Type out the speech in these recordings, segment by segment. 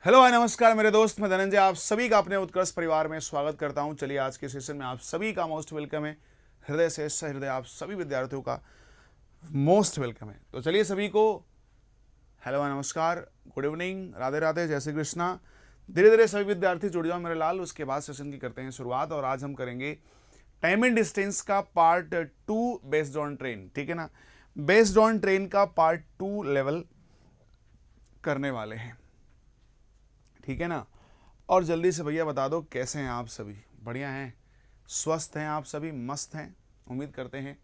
Hello hi नमस्कार मेरे दोस्त, मैं धनंजय आप सभी का अपने उत्कर्ष परिवार में स्वागत करता हूं। चलिए आज के सेशन में आप सभी का मोस्ट वेलकम है। हृदय से सहृदय आप सभी विद्यार्थियों का मोस्ट वेलकम है। तो चलिए सभी को हेलो हाय नमस्कार, गुड इवनिंग, राधे राधे, जय श्री कृष्णा। धीरे धीरे सभी विद्यार्थी जुड़ जाओ मेरे लाल। उसके बाद सेशन की करते हैं शुरुआत। और आज हम करेंगे टाइम एंड डिस्टेंस का पार्ट 2 बेस्ड ऑन ट्रेन। ठीक है ना, बेस्ड ऑन ट्रेन का पार्ट 2 लेवल करने वाले हैं। ठीक है ना। और जल्दी से भैया बता दो कैसे हैं आप सभी? बढ़िया हैं, स्वस्थ हैं आप सभी, मस्त हैं? उम्मीद करते हैं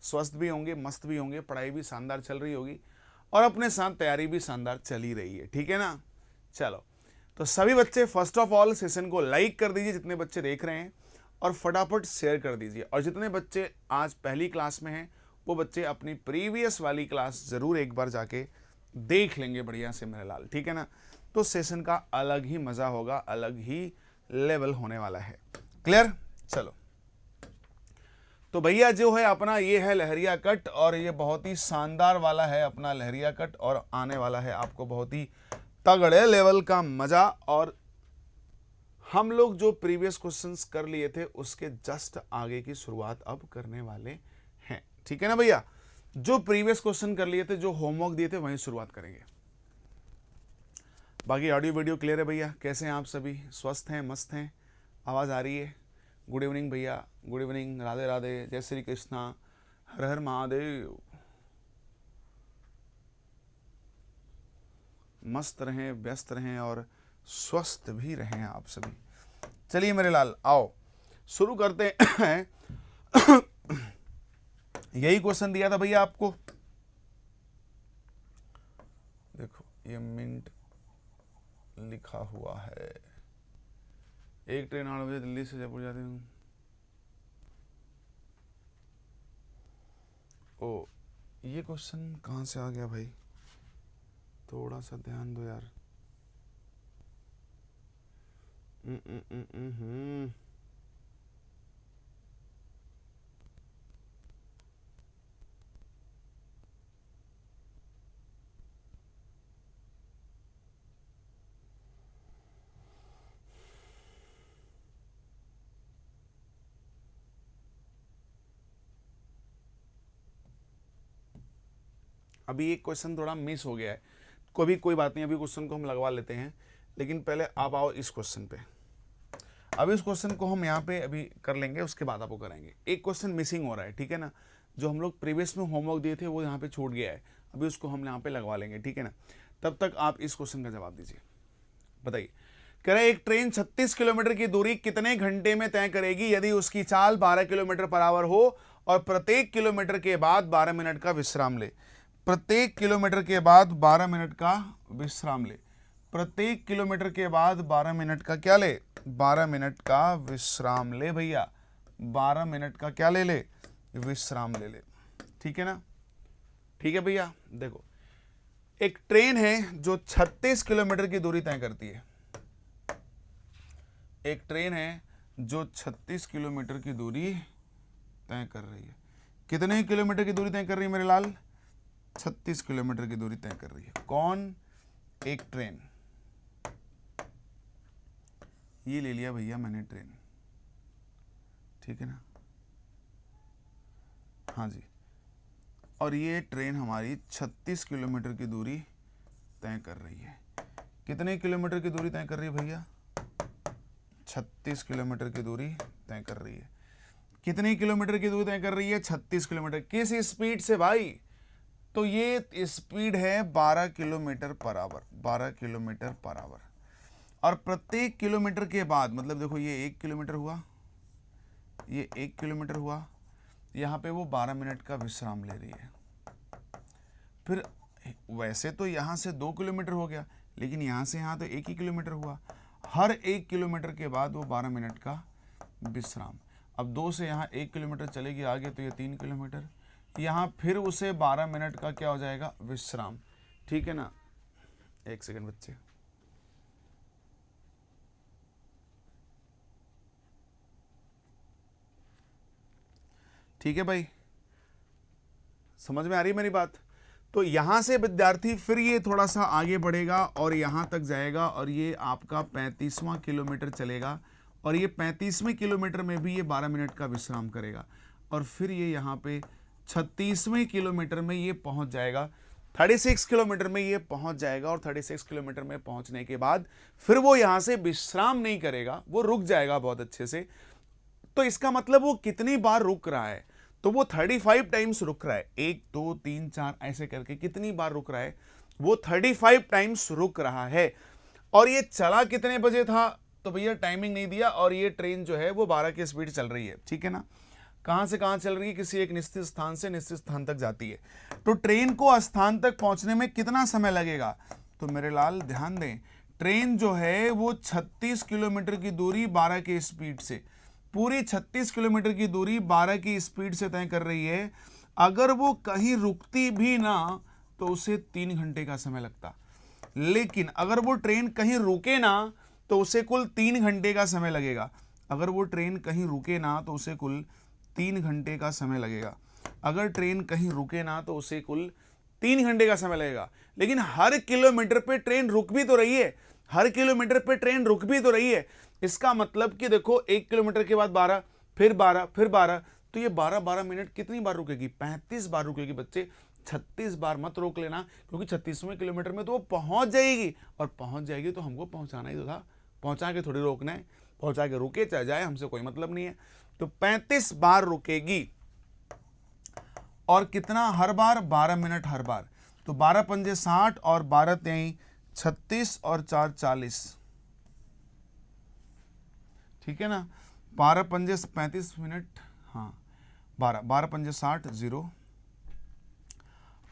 स्वस्थ भी होंगे, मस्त भी होंगे, पढ़ाई भी शानदार चल रही होगी और अपने साथ तैयारी भी शानदार चल ही रही है। ठीक है ना। चलो, तो सभी बच्चे फर्स्ट ऑफ ऑल सेशन को लाइक कर दीजिए जितने बच्चे देख रहे हैं, और फटाफट शेयर कर दीजिए। और जितने बच्चे आज पहली क्लास में हैं वो बच्चे अपनी प्रीवियस वाली क्लास ज़रूर एक बार जाके देख लेंगे बढ़िया से मेरे लाल। ठीक है ना। तो सेशन का अलग ही मज़ा होगा, अलग ही लेवल होने वाला है। क्लियर? चलो, तो भैया जो है अपना ये है लहरिया कट, और ये बहुत ही शानदार वाला है अपना लहरिया कट, और आने वाला है आपको बहुत ही तगड़े लेवल का मज़ा। और हम लोग जो प्रीवियस क्वेश्चंस कर लिए थे उसके जस्ट आगे की शुरुआत अब करने वाले हैं। ठीक है ना भैया, जो प्रीवियस क्वेश्चन कर लिए थे, जो होमवर्क दिए थे, वहीं शुरुआत करेंगे। बाकी ऑडियो वीडियो क्लियर है भैया? कैसे हैं आप सभी? स्वस्थ हैं, मस्त हैं? आवाज़ आ रही है? गुड इवनिंग भैया, गुड इवनिंग, राधे राधे, जय श्री कृष्णा, हर हर महादेव। मस्त रहें, व्यस्त रहें और स्वस्थ भी रहें आप सभी। चलिए मेरे लाल, आओ शुरू करते हैं। यही क्वेश्चन दिया था भैया आपको। देखो ये मिनट लिखा हुआ है। एक ट्रेन 8 बजे दिल्ली से जयपुर जाती हूँ। ओ, ये क्वेश्चन कहाँ से आ गया भाई? थोड़ा सा ध्यान दो यार। अभी एक क्वेश्चन थोड़ा मिस हो गया है, कोई बात नहीं, अभी क्वेश्चन को हम लगवा लेते हैं। लेकिन पहले आप आओ इस क्वेश्चन पे। अब इस क्वेश्चन को हम यहाँ पे अभी कर लेंगे, उसके बाद आपको कराएंगे। एक क्वेश्चन मिसिंग हो रहा है, ठीक है ना, जो हम लोग प्रीवियस में होमवर्क दिए थे वो यहाँ पे छूट गया है। अभी उसको हम यहाँ पे लगवा लेंगे, ठीक है ना। तब तक आप इस क्वेश्चन का जवाब दीजिए। बताइए, कह रहे एक ट्रेन 36 किलोमीटर की दूरी कितने घंटे में तय करेगी यदि उसकी चाल 12 किलोमीटर पर आवर हो और प्रत्येक किलोमीटर के बाद 12 मिनट का विश्राम ले। प्रत्येक किलोमीटर के बाद 12 मिनट का विश्राम ले। प्रत्येक किलोमीटर के बाद 12 मिनट का क्या ले? 12 मिनट का विश्राम ले भैया। 12 मिनट का क्या ले ले? विश्राम ले ले। ठीक है ना। ठीक है भैया, देखो एक ट्रेन है जो 36 किलोमीटर की दूरी तय करती है। एक ट्रेन है जो 36 किलोमीटर की दूरी तय कर रही है। कितने किलोमीटर की दूरी तय कर रही है मेरे लाल? 36 किलोमीटर की दूरी तय कर रही है। कौन? एक ट्रेन। ये ले लिया भैया मैंने ट्रेन, ठीक है ना। हाँ जी, और ये ट्रेन हमारी 36 किलोमीटर की दूरी तय कर रही है। कितने किलोमीटर की दूरी तय कर रही है भैया? 36 किलोमीटर की दूरी तय कर रही है। कितने किलोमीटर की दूरी तय कर रही है? 36 किलोमीटर। किस स्पीड से भाई? तो ये स्पीड है 12 kilometre per hour. 12 kilometre per hour. और प्रत्येक किलोमीटर के बाद, मतलब देखो ये 1 किलोमीटर हुआ, ये 1 किलोमीटर हुआ, यहाँ पे वो 12 मिनट का विश्राम ले रही है। फिर वैसे तो यहाँ से 2 किलोमीटर हो गया, लेकिन यहाँ से यहाँ तो 1 ही किलोमीटर हुआ। हर 1 किलोमीटर के बाद वो 12 मिनट का विश्राम। अब 2 से यहाँ 1 किलोमीटर चलेगी आगे तो ये 3 किलोमीटर, यहाँ फिर उसे 12 मिनट का क्या हो जाएगा? विश्राम। ठीक है ना। एक सेकंड बच्चे, ठीक है भाई, समझ में आ रही है मेरी बात? तो यहाँ से विद्यार्थी फिर ये थोड़ा सा आगे बढ़ेगा और यहाँ तक जाएगा और ये आपका 35वां किलोमीटर चलेगा और ये 35वें किलोमीटर में भी ये 12 मिनट का विश्राम करेगा और फिर ये यहाँ पे 36वें किलोमीटर में ये पहुँच जाएगा, 36 किलोमीटर में ये पहुँच जाएगा और 36 किलोमीटर में पहुँचने के बाद फिर वो यहाँ से विश्राम नहीं करेगा, वो रुक जाएगा बहुत अच्छे से। तो इसका मतलब वो कितनी बार रुक रहा है, तो वो 35 टाइम्स रुक रहा है, 1 2 3 4 ऐसे करके कितनी बार रुक रहा है, वो 35 टाइम्स रुक रहा है। और ये चला कितने बजे था, तो भैया टाइमिंग नहीं दिया और ये ट्रेन जो है वो 12 की स्पीड चल रही है, ठीक है ना। कहाँ से कहाँ चल रही है, किसी एक निश्चित स्थान से निश्चित स्थान तक जाती है। तो ट्रेन को स्थान तक पहुँचने में कितना समय लगेगा, तो मेरे लाल ध्यान दें, ट्रेन जो है वो 36 किलोमीटर की दूरी 12 की स्पीड से, पूरी 36 किलोमीटर की दूरी 12 की स्पीड से तय कर रही है। अगर वो कहीं रुकती भी ना तो उसे 3 घंटे का समय लगता, लेकिन अगर वो ट्रेन कहीं रुके ना तो उसे कुल 3 घंटे का समय लगेगा। अगर वो ट्रेन कहीं रुके ना तो उसे कुल 3 घंटे का समय लगेगा। अगर ट्रेन कहीं रुके ना तो उसे कुल 3 घंटे का समय लगेगा। लेकिन हर किलोमीटर पे ट्रेन रुक भी तो रही है, हर किलोमीटर पे ट्रेन रुक भी तो रही है। इसका मतलब कि देखो 1 किलोमीटर के बाद 12, फिर 12, फिर 12, तो ये 12 मिनट कितनी बार रुकेगी, 35 बार रुकेगी बच्चे। 36 बार मत रोक लेना, क्योंकि 36वें किलोमीटर में तो वो पहुंच जाएगी और पहुंच जाएगी तो हमको पहुंचाना ही तो था, पहुंचा के थोड़ी रोकना है, पहुंचा के रुके चाहे जाए हमसे कोई मतलब नहीं है। तो 35 बार रुकेगी और कितना हर बार, 12 मिनट हर बार। तो 12 पंजे 60 और 12 तेई 36 और 4 40, ठीक है ना। 12 पंजे 35 मिनट, हाँ 12 पंजे 60 0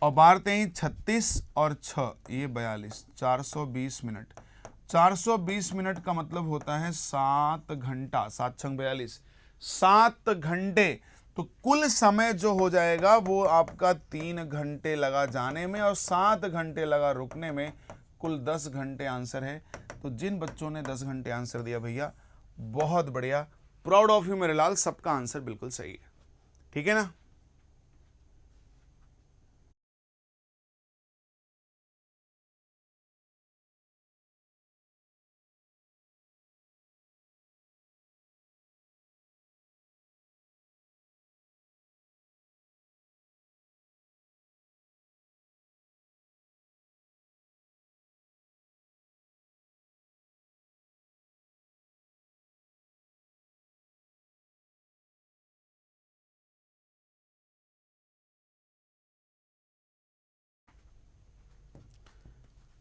और 12 तेई 36 और 6 ये 42, 420 मिनट। 420 मिनट का मतलब होता है 7 घंटा, 7 छंग 42, 7 घंटे। तो कुल समय जो हो जाएगा वो आपका 3 घंटे लगा जाने में और 7 घंटे लगा रुकने में, कुल 10 घंटे आंसर है। तो जिन बच्चों ने 10 घंटे आंसर दिया भैया बहुत बढ़िया, प्राउड ऑफ यू मेरे लाल, सबका आंसर बिल्कुल सही है, ठीक है ना।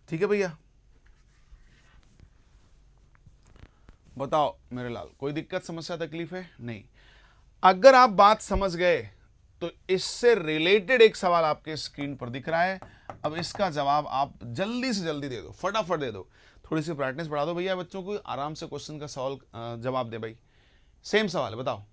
ठीक है भैया, बताओ मेरे लाल, कोई दिक्कत समस्या तकलीफ है नहीं। अगर आप बात समझ गए तो इससे रिलेटेड एक सवाल आपके स्क्रीन पर दिख रहा है। अब इसका जवाब आप जल्दी से जल्दी दे दो, फटाफट दे दो, थोड़ी सी प्रैक्टिस बढ़ा दो भैया बच्चों को, आराम से क्वेश्चन का सवाल जवाब दे भाई। सेम सवाल है, बताओ।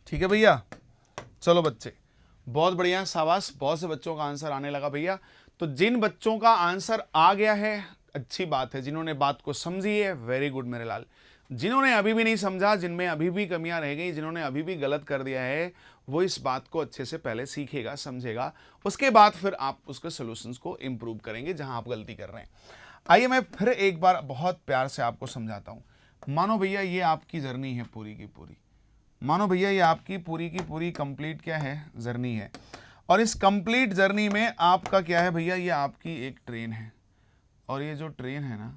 ठीक है भैया, चलो बच्चे बहुत बढ़िया, शाबाश, बहुत से बच्चों का आंसर आने लगा भैया। तो जिन बच्चों का आंसर आ गया है अच्छी बात है, जिन्होंने बात को समझी है वेरी गुड मेरे लाल। जिन्होंने अभी भी नहीं समझा, जिनमें अभी भी कमियां रह गई, जिन्होंने अभी भी गलत कर दिया है, वो इस बात को अच्छे से पहले सीखेगा, समझेगा, उसके बाद फिर आप उसके सॉल्यूशंस को इम्प्रूव करेंगे जहां आप गलती कर रहे हैं। आइए मैं फिर एक बार बहुत प्यार से आपको समझाता हूं। मानो भैया ये आपकी जर्नी है पूरी की पूरी, मानो भैया ये आपकी पूरी की पूरी कंप्लीट क्या है, जर्नी है। और इस कंप्लीट जर्नी में आपका क्या है भैया, ये आपकी एक ट्रेन है, और ये जो ट्रेन है ना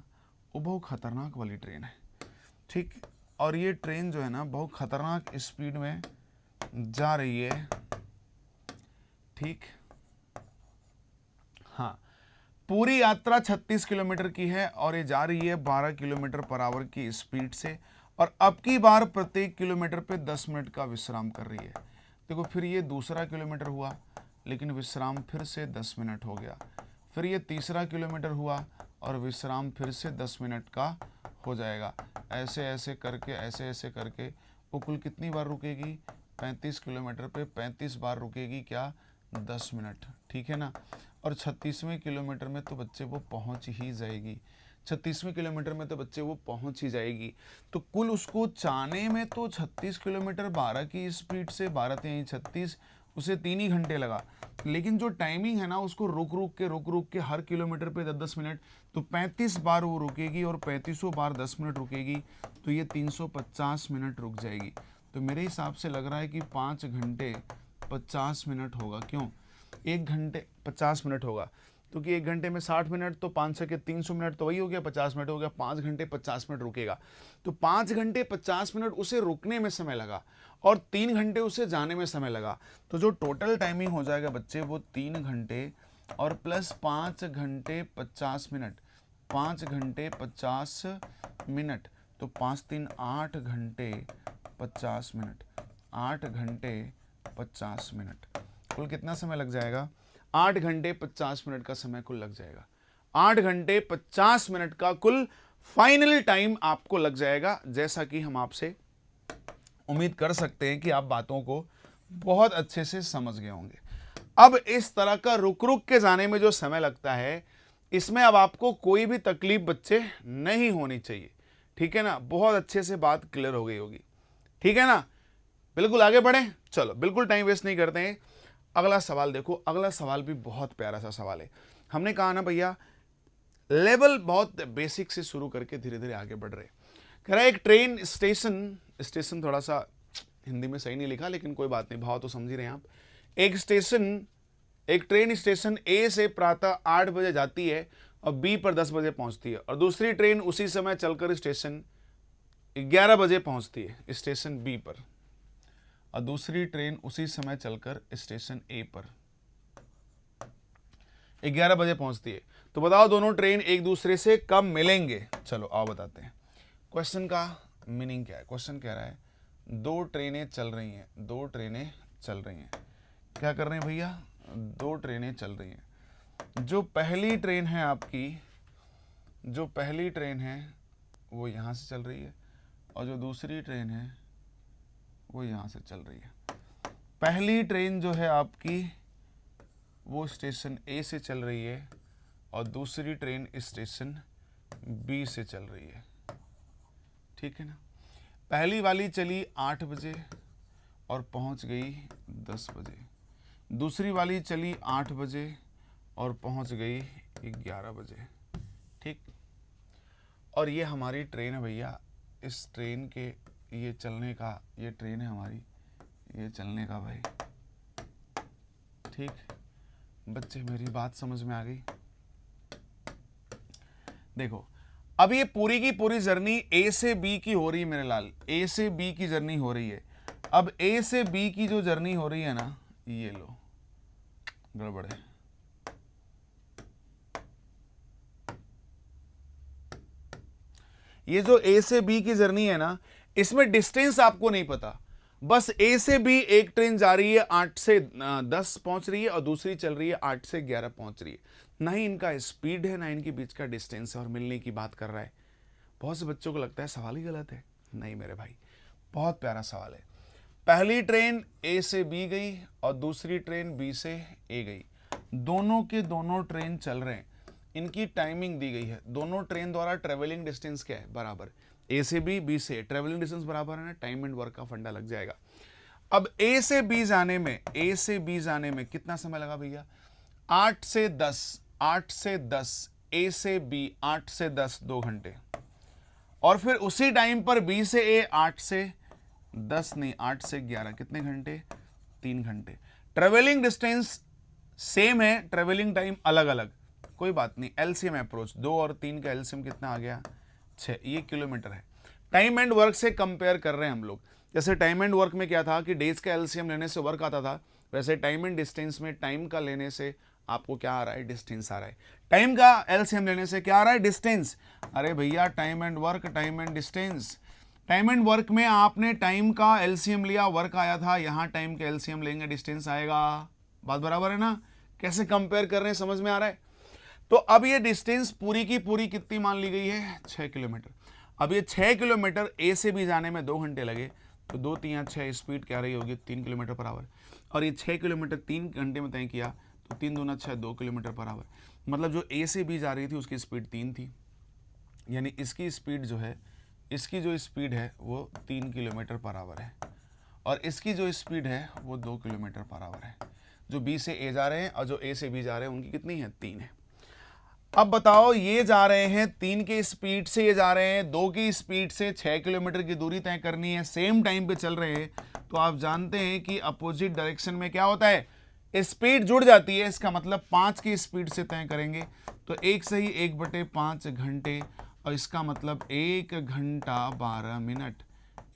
वो बहुत खतरनाक वाली ट्रेन है, ठीक। और ये ट्रेन जो है ना बहुत खतरनाक स्पीड में जा रही है, ठीक। हाँ, पूरी यात्रा 36 किलोमीटर की है और ये जा रही है 12 किलोमीटर पर आवर की स्पीड से, और अब की बार प्रत्येक किलोमीटर पे 10 मिनट का विश्राम कर रही है। देखो फिर ये दूसरा किलोमीटर हुआ, लेकिन विश्राम फिर से 10 मिनट हो गया। फिर ये तीसरा किलोमीटर हुआ और विश्राम फिर से 10 मिनट का हो जाएगा। ऐसे ऐसे करके वो कुल कितनी बार रुकेगी, 35 किलोमीटर पे 35 बार रुकेगी, क्या, 10 मिनट, ठीक है ना। और 36वें किलोमीटर में तो बच्चे वो पहुंच ही जाएगी, 36वें किलोमीटर में तो बच्चे वो पहुंच ही जाएगी। तो कुल उसको जाने में तो 36 किलोमीटर 12 की स्पीड से, 12 36, उसे 3 ही घंटे लगा। लेकिन जो टाइमिंग है ना उसको रुक रुक के हर किलोमीटर पे 10-10 मिनट, तो 35 बार वो रुकेगी और 35 बार 10 मिनट रुकेगी, तो ये 350 मिनट रुक जाएगी। तो मेरे हिसाब से लग रहा है कि 5 घंटे 50 मिनट होगा। क्यों 1 घंटे 50 मिनट होगा, क्योंकि 1 घंटे में 60 मिनट, तो 5 से के 300 मिनट, तो वही हो गया 50 मिनट हो गया। 5 घंटे 50 मिनट रुकेगा, तो 5 घंटे 50 मिनट उसे रुकने में समय लगा और 3 घंटे उसे जाने में समय लगा। तो जो टोटल टाइमिंग हो जाएगा बच्चे वो 3 घंटे और प्लस 5 घंटे 50 मिनट, 5 घंटे 50 मिनट, तो 5 3 8 घंटे 50 मिनट, 8 घंटे 50 मिनट, कुल कितना समय लग जाएगा, 8 घंटे 50 मिनट का समय कुल लग जाएगा। 8 घंटे 50 मिनट का कुल फाइनल टाइम आपको लग जाएगा, जैसा कि हम आपसे उम्मीद कर सकते हैं कि आप बातों को बहुत अच्छे से समझ गए होंगे। अब इस तरह का रुक रुक के जाने में जो समय लगता है, इसमें अब आपको कोई भी तकलीफ बच्चे नहीं होनी चाहिए, ठीक है ना। बहुत अच्छे से बात क्लियर हो गई होगी, ठीक है ना। बिल्कुल आगे बढ़ें, चलो बिल्कुल टाइम वेस्ट नहीं करते हैं। अगला सवाल देखो, अगला सवाल भी बहुत प्यारा सा सवाल है। हमने कहा ना भैया लेवल बहुत बेसिक से शुरू करके धीरे धीरे आगे बढ़ रहे। कह रहा है एक ट्रेन स्टेशन, स्टेशन थोड़ा सा हिंदी में सही नहीं लिखा, लेकिन कोई बात नहीं, भाव तो समझ ही रहे हैं आप। एक ट्रेन स्टेशन ए से प्रातः 8 बजे जाती है और बी पर 10 बजे पहुंचती है, और दूसरी ट्रेन उसी समय चलकर स्टेशन 11 बजे पहुंचती है स्टेशन बी पर, और दूसरी ट्रेन उसी समय चलकर स्टेशन ए पर 11 बजे पहुंचती है। तो बताओ दोनों ट्रेन एक दूसरे से कब मिलेंगे। चलो आओ बताते हैं क्वेश्चन का मीनिंग क्या है। क्वेश्चन कह रहा है दो ट्रेनें चल रही हैं, दो ट्रेनें चल रही हैं, क्या कर रहे हैं भैया, दो ट्रेनें चल रही हैं। जो पहली ट्रेन है आपकी, जो पहली ट्रेन है वो यहाँ से चल रही है, और जो दूसरी ट्रेन है वो यहाँ से चल रही है। पहली ट्रेन जो है आपकी वो स्टेशन ए से चल रही है, और दूसरी ट्रेन स्टेशन बी से चल रही है, ठीक है ना। पहली वाली चली 8 बजे और पहुंच गई 10 बजे, दूसरी वाली चली 8 बजे और पहुंच गई 11 बजे, ठीक। और ये हमारी ट्रेन है भैया, इस ट्रेन के ये चलने का, ये ट्रेन है हमारी, ये चलने का भाई, ठीक। बच्चे मेरी बात समझ में आ गई। देखो अब ये पूरी की पूरी जर्नी ए से बी की हो रही है मेरे लाल, ए से बी की जर्नी हो रही है। अब ए से बी की जो जर्नी हो रही है ना, ये लो गड़बड़ है, ये जो ए से बी की जर्नी है ना, इसमें डिस्टेंस आपको नहीं पता, बस ए से बी एक ट्रेन जा रही है 8 से 10 पहुंच रही है, और दूसरी चल रही है 8 से 11 पहुंच रही है। ना ही इनका स्पीड है, ना इनके बीच का डिस्टेंस है, और मिलने की बात कर रहा है। बहुत से बच्चों को लगता है सवाल ही गलत है। नहीं मेरे भाई, बहुत प्यारा सवाल है। पहली ट्रेन ए से बी गई और दूसरी ट्रेन बी से ए गई, दोनों के दोनों ट्रेन चल रहे हैं, इनकी टाइमिंग दी गई है। दोनों ट्रेन द्वारा ट्रेवलिंग डिस्टेंस क्या है, बराबर। ए से बी, बी से, ट्रेवलिंग डिस्टेंस बराबर है ना, टाइम एंड वर्क का फंडा लग जाएगा। अब ए से बी जाने में कितना समय लगा भैया? 8 से 10, ए से बी 8 से 10, 2 घंटे। और फिर उसी टाइम पर बी से ए 8 से 10 नहीं, 8 से 11, कितने घंटे? 3 घंटे। ट्रेवलिंग डिस्टेंस सेम है, ट्रेवलिंग टाइम अलग अलग, कोई बात नहीं। एलसीएम अप्रोच, 2 और 3 का एलसीएम कितना आ गया? 6। ये किलोमीटर है। टाइम एंड वर्क से कंपेयर कर रहे हैं हम लोग। जैसे टाइम एंड वर्क में क्या था कि डेज का एलसीएम लेने से वर्क आता था, वैसे टाइम एंड डिस्टेंस में टाइम का लेने से आपको क्या आ रहा है? डिस्टेंस आ रहा है। टाइम का एलसीएम लेने से क्या आ रहा है? डिस्टेंस। अरे भैया time and work, time and distance. Time and work में आपने टाइम का एलसीएम लिया, वर्क आया था, यहां टाइम का एलसीएम लेंगे, डिस्टेंस आएगा। बात बराबर है ना? कैसे कंपेयर कर रहे हैं, समझ में आ रहा है? तो अब ये डिस्टेंस पूरी की पूरी कितनी मान ली गई है? 6 किलोमीटर। अब ये 6 किलोमीटर ए से बी जाने में 2 घंटे लगे, तो 2 3 6, स्पीड क्या रही होगी? 3 किलोमीटर पर आवर। और ये 6 किलोमीटर 3 घंटे में तय किया, तो 3 दूना 6, 2 किलोमीटर पर आवर। मतलब जो ए से बी जा रही थी उसकी स्पीड 3 थी, यानी इसकी स्पीड जो है, इसकी जो स्पीड है वो 3 किलोमीटर पर आवर है, और इसकी जो स्पीड है वो 2 किलोमीटर पर आवर है। जो बी से ए जा रहे हैं और जो ए से बी जा रहे हैं उनकी कितनी है? 3 है। अब बताओ, ये जा रहे हैं 3 की स्पीड से, ये जा रहे हैं 2 की स्पीड से, 6 किलोमीटर की दूरी तय करनी है, सेम टाइम पे चल रहे हैं, तो आप जानते हैं कि अपोजिट डायरेक्शन में क्या होता है? स्पीड जुड़ जाती है। इसका मतलब 5 की स्पीड से तय करेंगे, तो 1 से ही 1/5 घंटे, और इसका मतलब 1 घंटा 12 मिनट।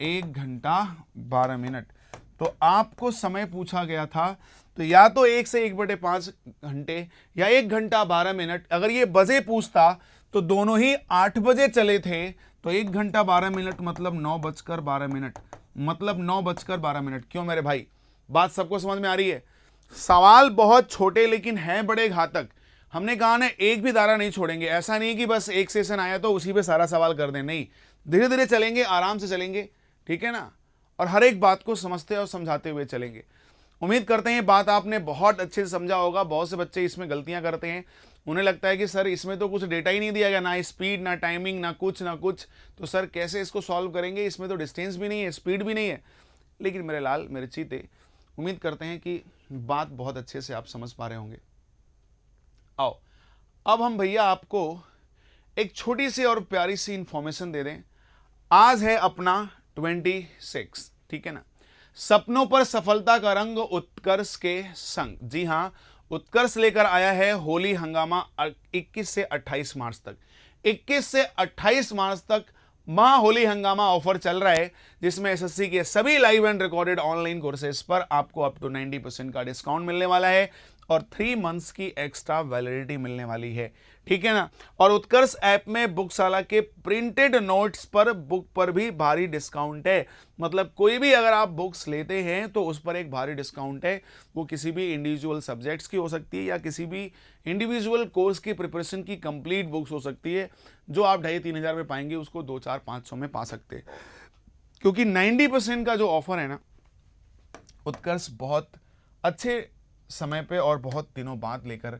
1 घंटा 12 मिनट। तो आपको समय पूछा गया था, तो या तो 1 से 1/5 घंटे या 1 घंटा 12 मिनट। अगर ये बजे पूछता तो दोनों ही 8 बजे चले थे, तो 1 घंटा 12 मिनट मतलब 9:12 मिनट, मतलब 9:12 मिनट। क्यों मेरे भाई, बात सबको समझ में आ रही है? सवाल बहुत छोटे लेकिन हैं बड़े घातक। हमने कहा ना, एक भी धारा नहीं छोड़ेंगे। ऐसा नहीं कि बस एक सेशन आया तो उसी पे सारा सवाल कर दें, नहीं, धीरे धीरे चलेंगे, आराम से चलेंगे, ठीक है ना? और हर एक बात को समझते और समझाते हुए चलेंगे। उम्मीद करते हैं बात आपने बहुत अच्छे से समझा होगा। बहुत से बच्चे इसमें गलतियां करते हैं, उन्हें लगता है कि सर इसमें तो कुछ डेटा ही नहीं दिया गया, ना स्पीड, ना टाइमिंग, ना कुछ, तो सर कैसे इसको सॉल्व करेंगे? इसमें तो डिस्टेंस भी नहीं है, स्पीड भी नहीं है। लेकिन मेरे लाल, मेरे चीते, उम्मीद करते हैं कि बात बहुत अच्छे से आप समझ पा रहे होंगे। आओ अब हम भैया आपको एक छोटी सी और प्यारी सी इंफॉर्मेशन दे दें। आज है अपना 26, ठीक है ना? सपनों पर सफलता का रंग उत्कर्ष के संग। जी हां, उत्कर्ष लेकर आया है होली हंगामा 21 से 28 मार्च तक। 21 से 28 मार्च तक महा होली हंगामा ऑफर चल रहा है, जिसमें एसएससी के सभी live and recorded online courses पर आपको अप टू 90% का डिस्काउंट मिलने वाला है, और 3 मंथ्स की एक्स्ट्रा वैलिडिटी मिलने वाली है, ठीक है ना? और उत्कर्ष ऐप में बुकशाला के प्रिंटेड नोट्स पर बुक पर भी भारी डिस्काउंट है। मतलब कोई भी अगर आप बुक्स लेते हैं तो उस पर एक भारी डिस्काउंट है। वो किसी भी इंडिविजुअल सब्जेक्ट्स की हो सकती है, या किसी भी इंडिविजुअल कोर्स की प्रिपरेशन की कंप्लीट बुक्स हो सकती है। जो आप 2,500-3 हज़ार में पाएंगे उसको 2-4-500 में पा सकते हैं, क्योंकि 90% का जो ऑफर है ना, उत्कर्ष बहुत अच्छे समय पे और बहुत दिनों बाद लेकर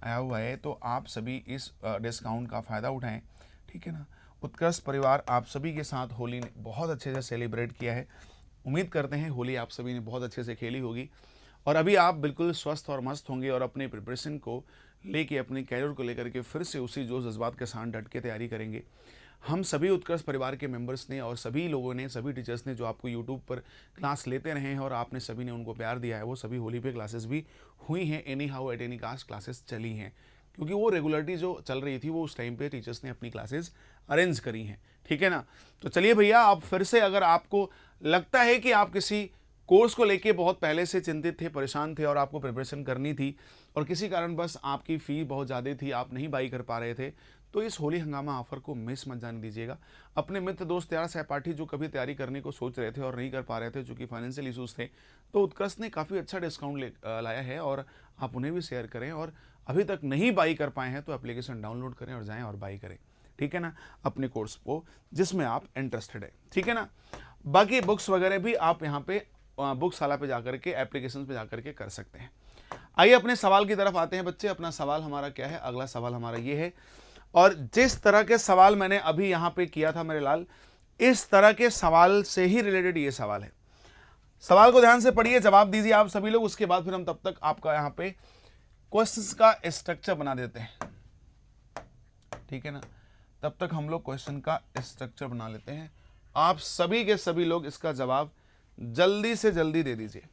आया हुआ है। तो आप सभी इस डिस्काउंट का फ़ायदा उठाएं, ठीक है ना? उत्कर्ष परिवार आप सभी के साथ होली ने बहुत अच्छे से सेलिब्रेट किया है। उम्मीद करते हैं होली आप सभी ने बहुत अच्छे से खेली होगी, और अभी आप बिल्कुल स्वस्थ और मस्त होंगे, और अपने प्रिपरेशन को लेके, अपने कैरियर को लेकर के फिर से उसी जोश जज्बात के साथ डट के तैयारी करेंगे। हम सभी उत्कर्ष परिवार के मेंबर्स ने और सभी लोगों ने, सभी टीचर्स ने जो आपको यूट्यूब पर क्लास लेते रहे हैं और आपने सभी ने उनको प्यार दिया है, वो सभी होली पे क्लासेस भी हुई हैं। Any how at any caste classes चली हैं, क्योंकि वो रेगुलरिटी जो चल रही थी वो उस टाइम पे टीचर्स ने अपनी क्लासेस अरेंज करी हैं, ठीक है ना? तो चलिए भैया, आप फिर से, अगर आपको लगता है कि आप किसी कोर्स को लेके बहुत पहले से चिंतित थे, परेशान थे, और आपको प्रिपरेशन करनी थी, और किसी कारण बस आपकी फ़ी बहुत ज़्यादा थी, आप नहीं बाई कर पा रहे थे, तो इस होली हंगामा ऑफर को मिस मत जाने दीजिएगा। अपने मित्र, दोस्त, यार, सहपाठी जो कभी तैयारी करने को सोच रहे थे और नहीं कर पा रहे थे, चूँकि फाइनेंशियल इशूज़ थे, तो उत्कर्ष ने काफ़ी अच्छा डिस्काउंट लाया है, और आप उन्हें भी शेयर करें। और अभी तक नहीं बाई कर पाए हैं तो एप्लीकेशन डाउनलोड करें और जाएँ और बाई करें, ठीक है ना, अपने कोर्स को जिसमें आप इंटरेस्टेड है, ठीक है ना? बाकी बुक्स वगैरह भी आप यहाँ पे बुकशाला पे जाकर के, एप्लीकेशन पे जाकर के कर सकते हैं। आइए अपने सवाल की तरफ आते हैं बच्चे। अपना सवाल हमारा क्या है? अगला सवाल हमारा ये है, और जिस तरह के सवाल मैंने अभी यहाँ पे किया था मेरे लाल, इस तरह के सवाल से ही रिलेटेड ये सवाल है। सवाल को ध्यान से पढ़िए, जवाब दीजिए आप सभी लोग, उसके बाद फिर हम तब तक आपका यहाँ पे क्वेश्चंस का स्ट्रक्चर बना देते हैं, ठीक है ना। तब तक हम लोग क्वेश्चन का स्ट्रक्चर बना लेते हैं। आप सभी के सभी लोग इसका जवाब जल्दी से जल्दी दे दीजिए,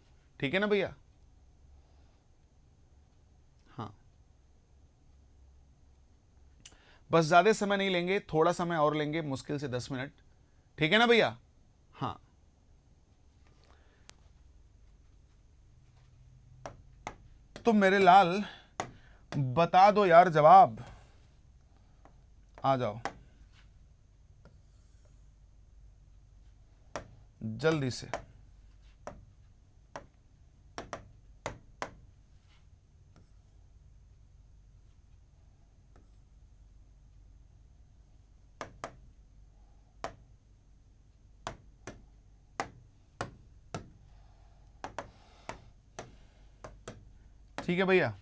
ठीक है ना भैया। हाँ, बस ज्यादा समय नहीं लेंगे, थोड़ा समय और लेंगे, मुश्किल से 10 मिनट, ठीक है ना भैया। हाँ, तो मेरे लाल बता दो यार जवाब, आ जाओ जल्दी से। ठीक है भैया,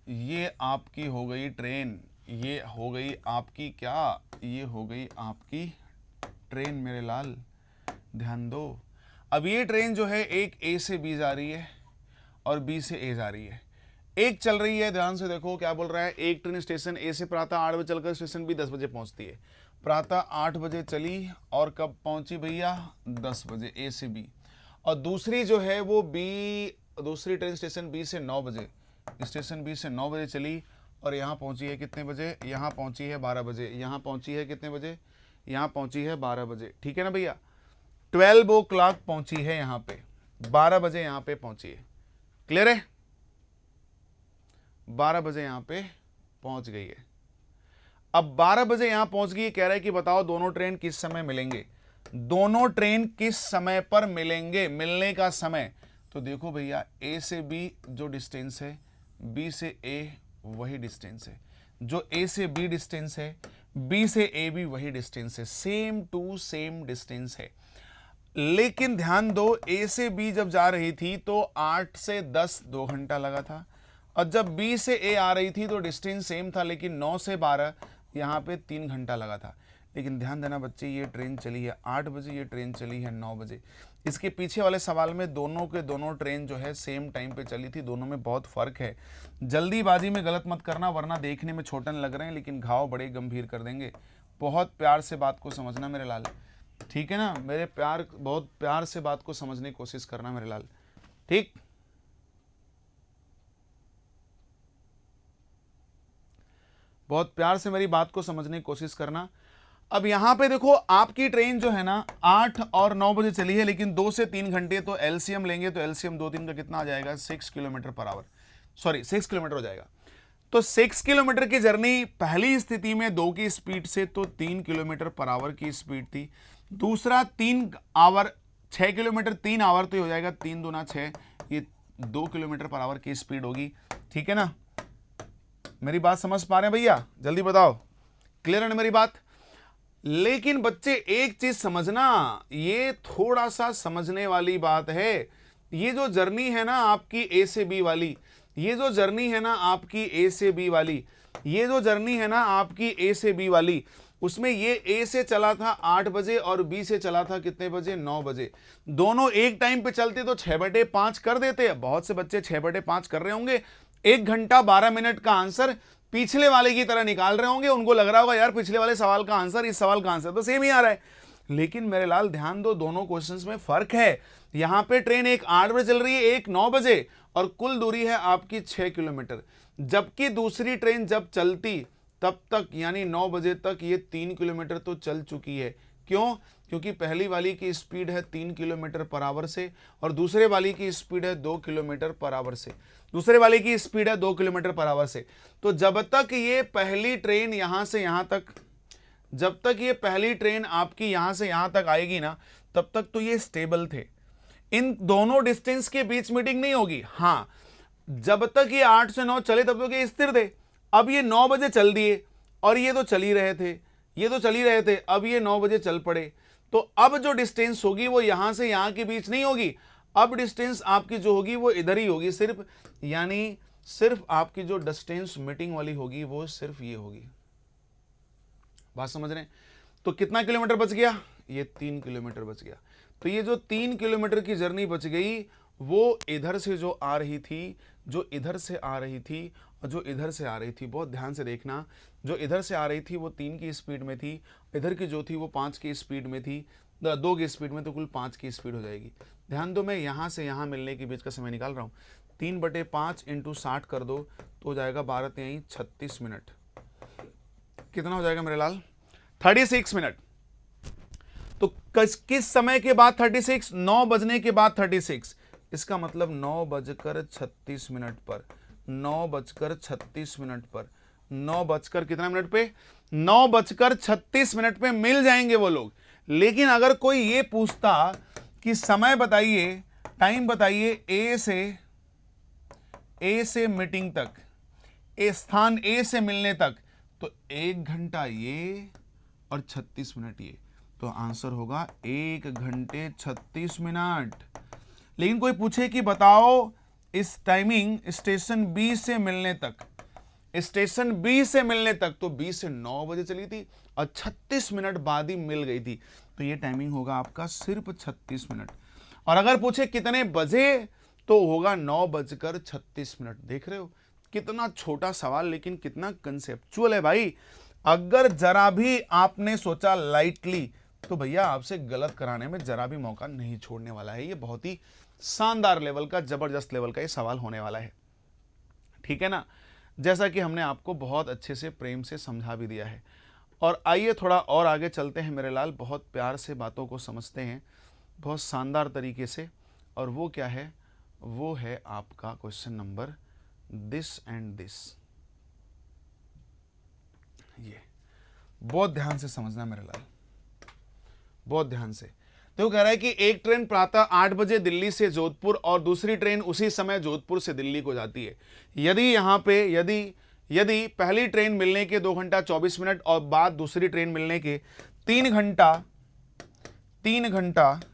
ये आपकी हो गई ट्रेन, ये हो गई आपकी क्या, ये हो गई आपकी ट्रेन मेरे लाल, ध्यान दो। अब ये ट्रेन जो है एक ए से बी जा रही है और बी से ए जा रही है, एक चल रही है, ध्यान से देखो क्या बोल रहा है। एक ट्रेन स्टेशन ए से प्रातः 8 बजे चलकर स्टेशन बी 10 बजे पहुंचती है। प्रातः 8 बजे चली और कब पहुंची भैया, 10 बजे, ए से बी। और दूसरी जो है वो बी, दूसरी ट्रेन स्टेशन बी से 9 बजे, स्टेशन बी से 9 बजे चली और यहाँ पहुंची है कितने बजे, यहाँ पहुंची है 12 बजे, यहाँ पहुंची है कितने बजे, यहाँ पहुंची है 12 बजे, ठीक है ना भैया। 12 o'clock पहुंची है यहाँ पे, 12 बजे यहाँ पे पहुंची है, क्लियर है। 12 बजे यहाँ पे पहुंच गई है। अब 12 बजे यहाँ पहुंच गई, कह रहा है कि बताओ दोनों ट्रेन किस समय मिलेंगे, दोनों ट्रेन किस समय पर मिलेंगे, मिलने का समय। तो देखो भैया, ए से बी जो डिस्टेंस है, बी से ए वही डिस्टेंस है, जो ए से बी डिस्टेंस है, बी से ए भी वही डिस्टेंस है, सेम टू सेम डिस्टेंस है। लेकिन ध्यान दो, ए से बी जब जा रही थी तो 8 से 10 2 घंटा लगा था, और जब बी से ए आ रही थी तो डिस्टेंस सेम था, लेकिन 9 से 12 यहाँ पे 3 घंटा लगा था। लेकिन ध्यान देना बच्चे, ये ट्रेन चली है 8 बजे, ये ट्रेन चली है 9 बजे। इसके पीछे वाले सवाल में दोनों के दोनों ट्रेन जो है सेम टाइम पे चली थी, दोनों में बहुत फर्क है। जल्दीबाजी में गलत मत करना, वरना देखने में छोटन लग रहे हैं लेकिन घाव बड़े गंभीर कर देंगे। बहुत प्यार से बात को समझना मेरे लाल, ठीक है ना मेरे प्यार, बहुत प्यार से बात को समझने की कोशिश करना मेरे लाल, ठीक। बहुत प्यार से मेरी बात को समझने की कोशिश करना। अब यहां पे देखो, आपकी ट्रेन जो है ना 8 और 9 बजे चली है, लेकिन 2 से 3 घंटे, तो एलसीएम लेंगे तो एलसीएम 2-3 का कितना आ जाएगा, 6 kilometre per hour, sorry 6 kilometre हो जाएगा। तो 6 किलोमीटर की जर्नी पहली स्थिति में 2 की स्पीड से तो 3 किलोमीटर पर आवर की स्पीड थी। दूसरा 3 आवर, 6 किलोमीटर, 3 आवर तो हो जाएगा 3 दूना 6, ये 2 किलोमीटर पर आवर की स्पीड होगी, ठीक है ना। मेरी बात समझ पा रहे हैं भैया, जल्दी बताओ, क्लियर है ना मेरी बात। लेकिन बच्चे एक चीज समझना, ये थोड़ा सा समझने वाली बात है। ये जो जर्नी है ना आपकी ए से बी वाली, ये जो जर्नी है ना आपकी ए से बी वाली, ये जो जर्नी है ना आपकी ए से बी वाली, उसमें ये ए से चला था 8 बजे और बी से चला था कितने बजे, 9 बजे। दोनों एक टाइम पे चलते तो 6/5 कर देते। बहुत से बच्चे 6/5 कर रहे होंगे, 1 घंटा 12 मिनट का आंसर पिछले वाले की तरह निकाल रहे होंगे। उनको लग रहा होगा यार पिछले वाले सवाल का आंसर इस सवाल का आंसर तो सेम ही आ रहा है। लेकिन मेरे लाल ध्यान दो, दोनों क्वेश्चंस में फर्क है। यहां पे ट्रेन एक 8 बजे चल रही है, एक 9 बजे, और कुल दूरी है आपकी 6 किलोमीटर। जबकि दूसरी ट्रेन जब चलती तब तक, यानी 9 बजे तक, ये 3 किलोमीटर तो चल चुकी है। क्यों? क्योंकि पहली वाली की स्पीड है 3 किलोमीटर पर आवर से और दूसरे वाली की स्पीड है 2 किलोमीटर पर आवर से। दूसरे वाले की स्पीड है 2 किलोमीटर पर आवर से। तो जब तक ये पहली ट्रेन यहां से यहां तक, जब तक ये पहली ट्रेन आपकी यहां से यहां तक आएगी ना, तब तक तो ये स्टेबल थे। इन दोनों डिस्टेंस के बीच मीटिंग नहीं होगी। हाँ, जब तक ये 8 से 9 चले तब तक ये स्थिर थे। अब ये 9 बजे चल दिए और ये तो चल ही रहे थे, ये तो चल ही रहे थे। अब ये 9 बजे चल पड़े, तो अब जो डिस्टेंस होगी वो यहां से यहां के बीच नहीं होगी। अब डिस्टेंस आपकी जो होगी वो इधर ही होगी सिर्फ, यानी सिर्फ आपकी जो डिस्टेंस मीटिंग वाली होगी वो सिर्फ ये होगी। बात समझ रहे हैं? तो कितना किलोमीटर बच गया, ये 3 किलोमीटर बच गया। तो ये जो 3 किलोमीटर की जर्नी बच गई वो इधर से जो आ रही थी, जो इधर से आ रही थी और जो इधर से आ रही थी, बहुत ध्यान से देखना, जो इधर से आ रही थी वो 3 की स्पीड में थी, इधर की जो थी वो 5 की स्पीड में थी, 2 की स्पीड में, तो कुल 5 की स्पीड हो जाएगी। ध्यान दो, मैं यहाँ से यहाँ मिलने के बीच का समय निकाल रहा हूँ। 3/5 × 60 कर दो तो हो जाएगा 12 × 36 मिनट। कितना हो जाएगा मेरे लाल, 36 मिनट। तो किस समय के बाद 36, 9 बजने के बाद 36। इसका मतलब 9:36 पर, 9:36 पर, 9 कितना मिनट पे, 9:36 पे मिल जाएंगे वो लोग। लेकिन अगर कोई ये पूछता कि समय बताइए, टाइम बताइए ए से मीटिंग तक, स्थान ए से मिलने तक, तो 1 घंटा ये और 36 मिनट ये, तो आंसर होगा 1 घंटे 36 मिनट। लेकिन कोई पूछे कि बताओ इस टाइमिंग स्टेशन बी से मिलने तक, स्टेशन बी से मिलने तक, तो बी से 9 बजे चली थी और 36 मिनट बाद ही मिल गई थी, तो ये टाइमिंग होगा आपका सिर्फ 36 मिनट। और अगर पूछे कितने बजे, तो होगा 9:36। देख रहे हो कितना छोटा सवाल, लेकिन कितना कंसेप्चुअल है भाई। अगर जरा भी आपने सोचा लाइटली, तो भैया आपसे गलत कराने में जरा भी मौका नहीं छोड़ने वाला है। ये बहुत ही शानदार लेवल का, जबरदस्त लेवल का ये सवाल होने वाला है, ठीक है ना। जैसा कि हमने आपको बहुत अच्छे से प्रेम से समझा भी दिया है। और आइए थोड़ा और आगे चलते हैं मेरे लाल, बहुत प्यार से बातों को समझते हैं बहुत शानदार तरीके से। और वो क्या है, वो है आपका question number this and this. ये बहुत ध्यान से समझना मेरे लाल, बहुत ध्यान से। तो कह रहा है कि एक ट्रेन प्रातः 8 बजे दिल्ली से जोधपुर और दूसरी ट्रेन उसी समय जोधपुर से दिल्ली को जाती है। यदि यहाँ पे यदि पहली ट्रेन मिलने के 2 घंटा 24 मिनट और बाद दूसरी ट्रेन मिलने के 3 घंटा,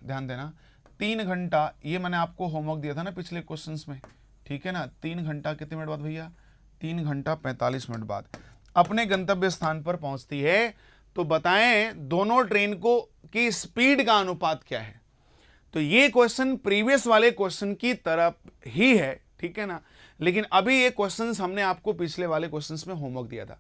ध्यान देना, 3 घंटा, ये मैंने आपको होमवर्क दिया था ना पिछले क्वेश्चंस में, ठीक है ना। 3 घंटा कितने मिनट बाद भैया, 3 घंटा 45 मिनट बाद अपने गंतव्य स्थान पर पहुंचती है, तो बताएं दोनों ट्रेन को की स्पीड का अनुपात क्या है। तो ये क्वेश्चन प्रीवियस वाले क्वेश्चन की तरफ ही है, ठीक है ना। लेकिन अभी ये क्वेश्चंस हमने आपको पिछले वाले क्वेश्चंस में होमवर्क दिया था।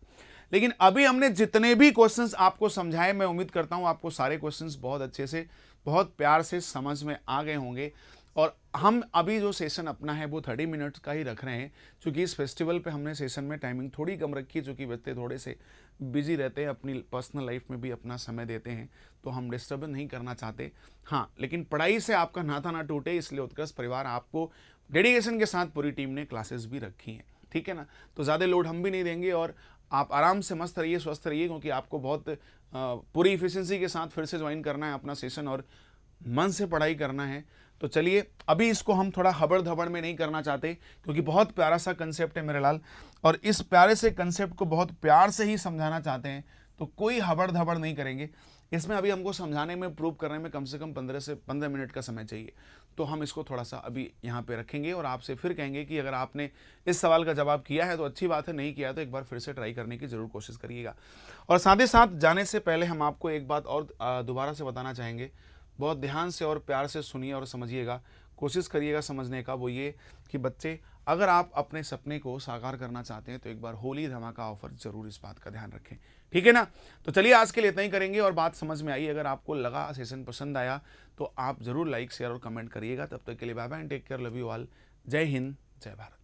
लेकिन अभी हमने जितने भी क्वेश्चंस आपको समझाए, मैं उम्मीद करता हूं आपको सारे क्वेश्चंस बहुत अच्छे से, बहुत प्यार से समझ में आ गए होंगे। और हम अभी जो सेशन अपना है वो 30 मिनट्स का ही रख रहे हैं, क्योंकि इस फेस्टिवल पे हमने सेशन में टाइमिंग थोड़ी कम रखी है, चूँकि बच्चे थोड़े से बिजी रहते हैं, अपनी पर्सनल लाइफ में भी अपना समय देते हैं, तो हम डिस्टर्ब नहीं करना चाहते। हाँ, लेकिन पढ़ाई से आपका नाता ना टूटे, इसलिए उत्कर्ष परिवार आपको डेडिकेशन के साथ पूरी टीम ने क्लासेस भी रखी हैं, ठीक है ना। तो ज़्यादा लोड हम भी नहीं देंगे और आप आराम से मस्त रहिए, स्वस्थ रहिए, क्योंकि आपको बहुत पूरी इफिशिएंसी के साथ फिर से ज्वाइन करना है अपना सेशन और मन से पढ़ाई करना है। तो चलिए, अभी इसको हम थोड़ा हबड़ धबड़ में नहीं करना चाहते, क्योंकि बहुत प्यारा सा कंसेप्ट है मेरे लाल, और इस प्यारे से कंसेप्ट को बहुत प्यार से ही समझाना चाहते हैं, तो कोई हबड़ धबड़ नहीं करेंगे। इसमें अभी हमको समझाने में, प्रूव करने में कम से कम 15 से 15 मिनट का समय चाहिए। तो हम इसको थोड़ा सा अभी यहाँ पे रखेंगे और आपसे फिर कहेंगे कि अगर आपने इस सवाल का जवाब किया है तो अच्छी बात है, नहीं किया तो एक बार फिर से ट्राई करने की ज़रूर कोशिश करिएगा। और साथ ही साथ जाने से पहले हम आपको एक बात और दोबारा से बताना चाहेंगे, बहुत ध्यान से और प्यार से सुनिए और समझिएगा, कोशिश करिएगा समझने का। वो ये कि बच्चे, अगर आप अपने सपने को साकार करना चाहते हैं तो एक बार होली धमाका ऑफर जरूर, इस बात का ध्यान रखें, ठीक है ना। तो चलिए, आज के लिए इतना ही करेंगे और बात समझ में आई। अगर आपको लगा, सेशन पसंद आया, तो आप जरूर लाइक, शेयर और कमेंट करिएगा। तब तक के लिए bye bye and take care, love you all. जय हिंद, जय भारत।